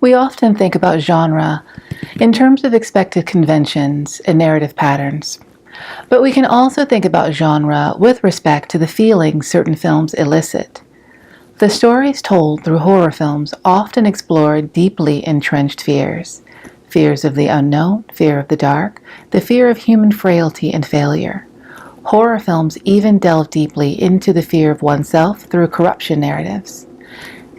We often think about genre in terms of expected conventions and narrative patterns, but we can also think about genre with respect to the feelings certain films elicit. The stories told through horror films often explore deeply entrenched fears. Fears of the unknown, fear of the dark, the fear of human frailty and failure. Horror films even delve deeply into the fear of oneself through corruption narratives.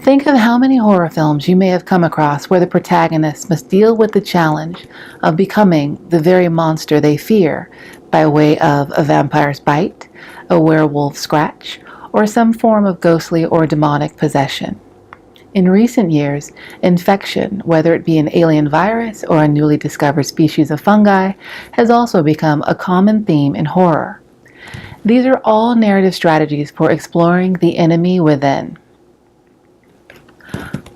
Think of how many horror films you may have come across where the protagonist must deal with the challenge of becoming the very monster they fear by way of a vampire's bite, a werewolf's scratch, or some form of ghostly or demonic possession. In recent years, infection, whether it be an alien virus or a newly discovered species of fungi, has also become a common theme in horror. These are all narrative strategies for exploring the enemy within.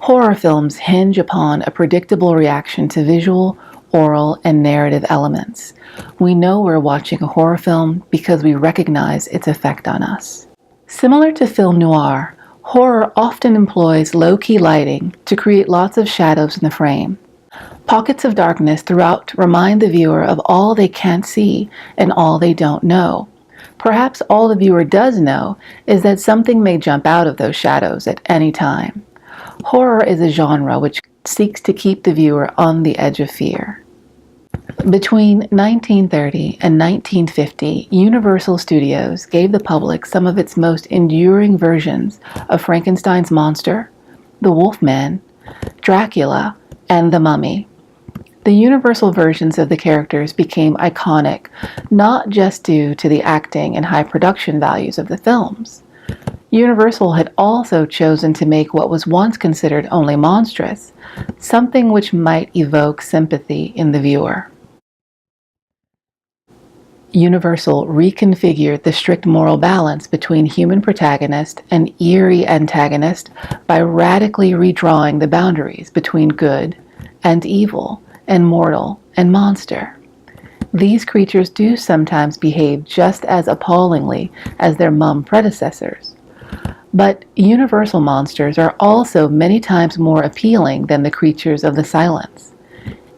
Horror films hinge upon a predictable reaction to visual, oral, and narrative elements. We know we're watching a horror film because we recognize its effect on us. Similar to film noir, horror often employs low-key lighting to create lots of shadows in the frame. Pockets of darkness throughout remind the viewer of all they can't see and all they don't know. Perhaps all the viewer does know is that something may jump out of those shadows at any time. Horror is a genre which seeks to keep the viewer on the edge of fear. Between 1930 and 1950, Universal Studios gave the public some of its most enduring versions of Frankenstein's monster, the Wolfman, Dracula, and the Mummy. The Universal versions of the characters became iconic, not just due to the acting and high production values of the films. Universal had also chosen to make what was once considered only monstrous, something which might evoke sympathy in the viewer. Universal reconfigured the strict moral balance between human protagonist and eerie antagonist by radically redrawing the boundaries between good and evil and mortal and monster. These creatures do sometimes behave just as appallingly as their mum predecessors. But Universal monsters are also many times more appealing than the creatures of the silence.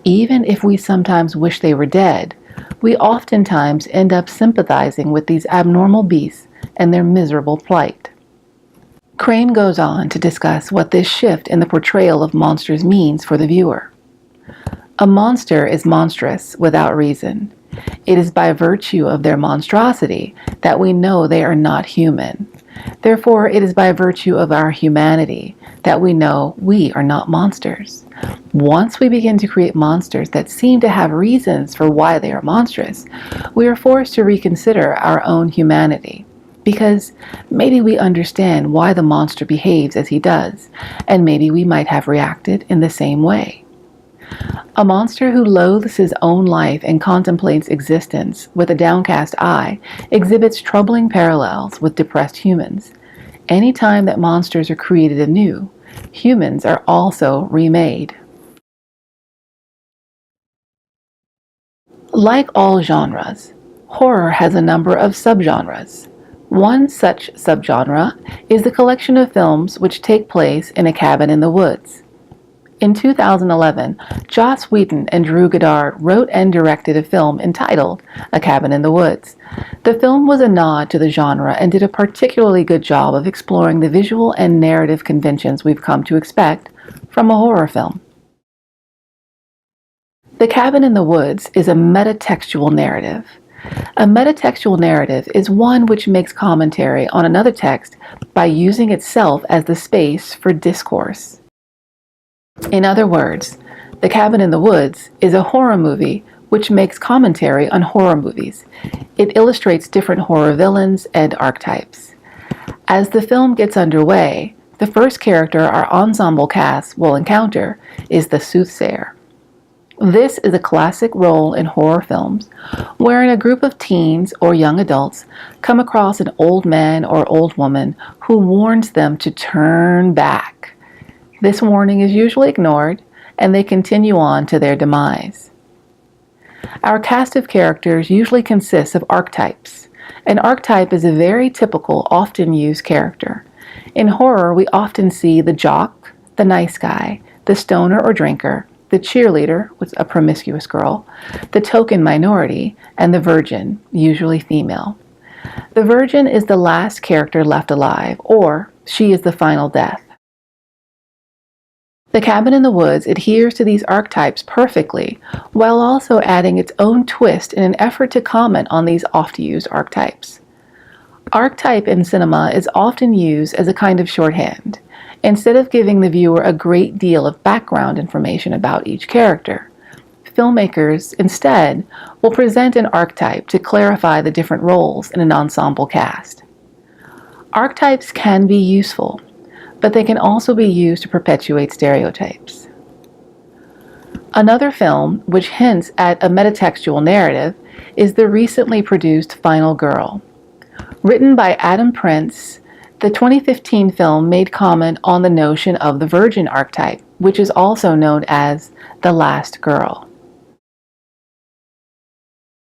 Even if we sometimes wish they were dead, we oftentimes end up sympathizing with these abnormal beasts and their miserable plight. Crane goes on to discuss what this shift in the portrayal of monsters means for the viewer. A monster is monstrous without reason. It is by virtue of their monstrosity that we know they are not human. Therefore, it is by virtue of our humanity that we know we are not monsters. Once we begin to create monsters that seem to have reasons for why they are monstrous, we are forced to reconsider our own humanity. Because maybe we understand why the monster behaves as he does, and maybe we might have reacted in the same way. A monster who loathes his own life and contemplates existence with a downcast eye exhibits troubling parallels with depressed humans. Any time that monsters are created anew, humans are also remade. Like all genres, horror has a number of subgenres. One such subgenre is the collection of films which take place in a cabin in the woods. In 2011, Joss Whedon and Drew Goddard wrote and directed a film entitled A Cabin in the Woods. The film was a nod to the genre and did a particularly good job of exploring the visual and narrative conventions we've come to expect from a horror film. The Cabin in the Woods is a metatextual narrative. A metatextual narrative is one which makes commentary on another text by using itself as the space for discourse. In other words, The Cabin in the Woods is a horror movie which makes commentary on horror movies. It illustrates different horror villains and archetypes. As the film gets underway, the first character our ensemble cast will encounter is the soothsayer. This is a classic role in horror films wherein a group of teens or young adults come across an old man or old woman who warns them to turn back. This warning is usually ignored, and they continue on to their demise. Our cast of characters usually consists of archetypes. An archetype is a very typical, often used character. In horror, we often see the jock, the nice guy, the stoner or drinker, the cheerleader, was a promiscuous girl, the token minority, and the virgin, usually female. The virgin is the last character left alive, or she is the final death. The Cabin in the Woods adheres to these archetypes perfectly, while also adding its own twist in an effort to comment on these oft-used archetypes. Archetype in cinema is often used as a kind of shorthand, instead of giving the viewer a great deal of background information about each character. Filmmakers, instead, will present an archetype to clarify the different roles in an ensemble cast. Archetypes can be useful, but they can also be used to perpetuate stereotypes. Another film which hints at a metatextual narrative is the recently produced Final Girl. Written by Adam Prince, the 2015 film made comment on the notion of the virgin archetype, which is also known as the last girl.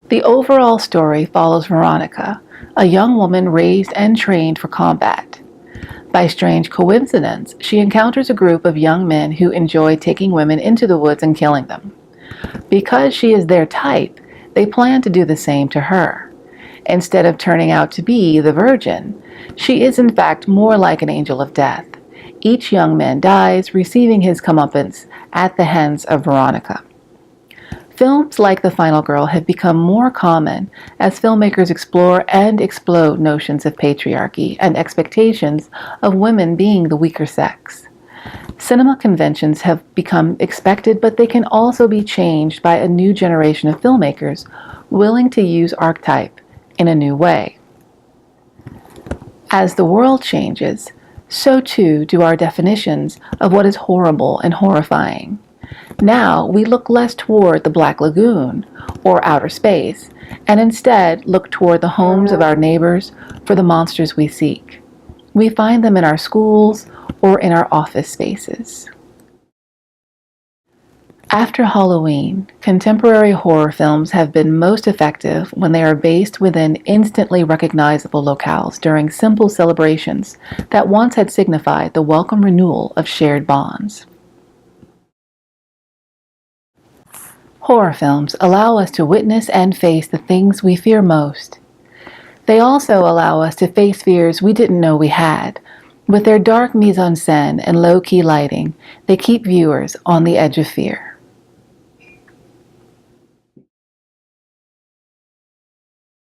The overall story follows Veronica, a young woman raised and trained for combat. By strange coincidence, she encounters a group of young men who enjoy taking women into the woods and killing them. Because she is their type, they plan to do the same to her. Instead of turning out to be the virgin, she is in fact more like an angel of death. Each young man dies, receiving his comeuppance at the hands of Veronica. Films like The Final Girl have become more common as filmmakers explore and explode notions of patriarchy and expectations of women being the weaker sex. Cinema conventions have become expected, but they can also be changed by a new generation of filmmakers willing to use archetype in a new way. As the world changes, so too do our definitions of what is horrible and horrifying. Now we look less toward the Black Lagoon or outer space, and instead look toward the homes of our neighbors for the monsters we seek. We find them in our schools or in our office spaces. After Halloween, contemporary horror films have been most effective when they are based within instantly recognizable locales during simple celebrations that once had signified the welcome renewal of shared bonds. Horror films allow us to witness and face the things we fear most. They also allow us to face fears we didn't know we had. With their dark mise-en-scène and low-key lighting, they keep viewers on the edge of fear.